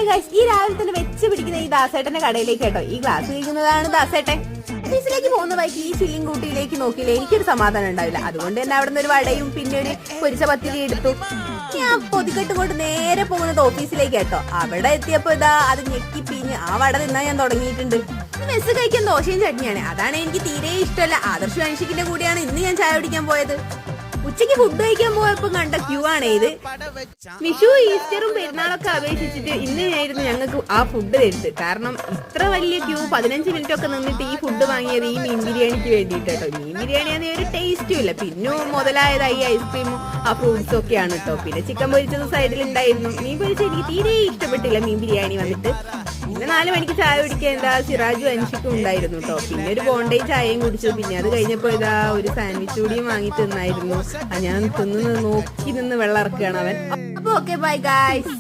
Hi guys, ഈ രാവിലെ തന്നെ വെച്ച് പിടിക്കുന്ന ഈ ദാസേട്ടന്റെ കടയിലേക്ക് കേട്ടോ. ഈ ഗ്ലാസ് കഴിക്കുന്നതാണ് ദാസേട്ടൻ. ഓഫീസിലേക്ക് പോകുന്ന ബൈക്ക് ഈ ചില്ലിങ് കൂട്ടിയിലേക്ക് നോക്കിയില്ലേ എനിക്കൊരു സമാധാനം ഉണ്ടാവില്ല. അതുകൊണ്ട് തന്നെ അവിടെ നിന്ന് ഒരു വടയും പിന്നെ ഒരു പൊരിച്ച പത്തിരി എടുത്തു. ഞാൻ പൊതിക്കെട്ട് കൊണ്ട് നേരെ പോകുന്നത് ഓഫീസിലേക്ക് കേട്ടോ. അവിടെ എത്തിയപ്പോ ഇതാ അത് ഞെക്കി പിഞ്ഞ് ആ വട തിന്നാൻ ഞാൻ തുടങ്ങിയിട്ടുണ്ട്. മെസ്സ് കഴിക്കാൻ ദോശയും ചട്നിയാണ്. അതാണ് എനിക്ക് തീരെ ഇഷ്ടമല്ല. ആദർശ് വംശിക്കിന്റെ കൂടെയാണ് ഇന്ന് ഞാൻ ചായ കുടിക്കാൻ പോയത്. ഉച്ചയ്ക്ക് ഫുഡ് കഴിക്കാൻ പോയപ്പോ കണ്ട ക്യൂ ആണ് ഇത്. വിഷു ഈസ്റ്ററും പെരുന്നാളൊക്കെ അപേക്ഷിച്ചിട്ട് ഇന്നായിരുന്നു ഞങ്ങൾക്ക് ആ ഫുഡ് തരുന്നത്. കാരണം ഇത്ര വലിയ ക്യൂ 15 മിനിറ്റ് ഒക്കെ നിന്നിട്ട് ഈ ഫുഡ് വാങ്ങിയത് ഈ മീൻ ബിരിയാണിക്ക് വേണ്ടിയിട്ട് കേട്ടോ. മീൻ ബിരിയാണി ആണെങ്കിൽ ഒരു ടേസ്റ്റും ഇല്ല. പിന്നെ മുതലായത് ഈ ഐസ്ക്രീമും ആ ഫ്രൂട്ട്സും ഒക്കെയാണ് കേട്ടോ. പിന്നെ ചിക്കൻ പൊരിച്ചത് സൈഡിൽ ഉണ്ടായിരുന്നു. മീൻ പൊരിച്ചത് എനിക്ക് തീരെ ഇഷ്ടപ്പെട്ടില്ല മീൻ ബിരിയാണി വന്നിട്ട്. പിന്നെ 4 മണിക്ക് ചായ കുടിക്കാൻ എന്താ സിറാജും അൻഷിക്കും ഉണ്ടായിരുന്നു കേട്ടോ. പിന്നെ ഒരു ബോണ്ടയും ചായയും കുടിച്ചു. പിന്നെ അത് കഴിഞ്ഞപ്പോ ഇതാ ഒരു സാൻഡ്വിച്ച് കൂടിയും വാങ്ങി തിന്നായിരുന്നു. ഞാൻ തിന്ന് നോക്കി നിന്ന് വെള്ളം ഇറക്കുകയാണ് അവൻ. അപ്പൊ ഓക്കെ ബൈ ഗൈസ്.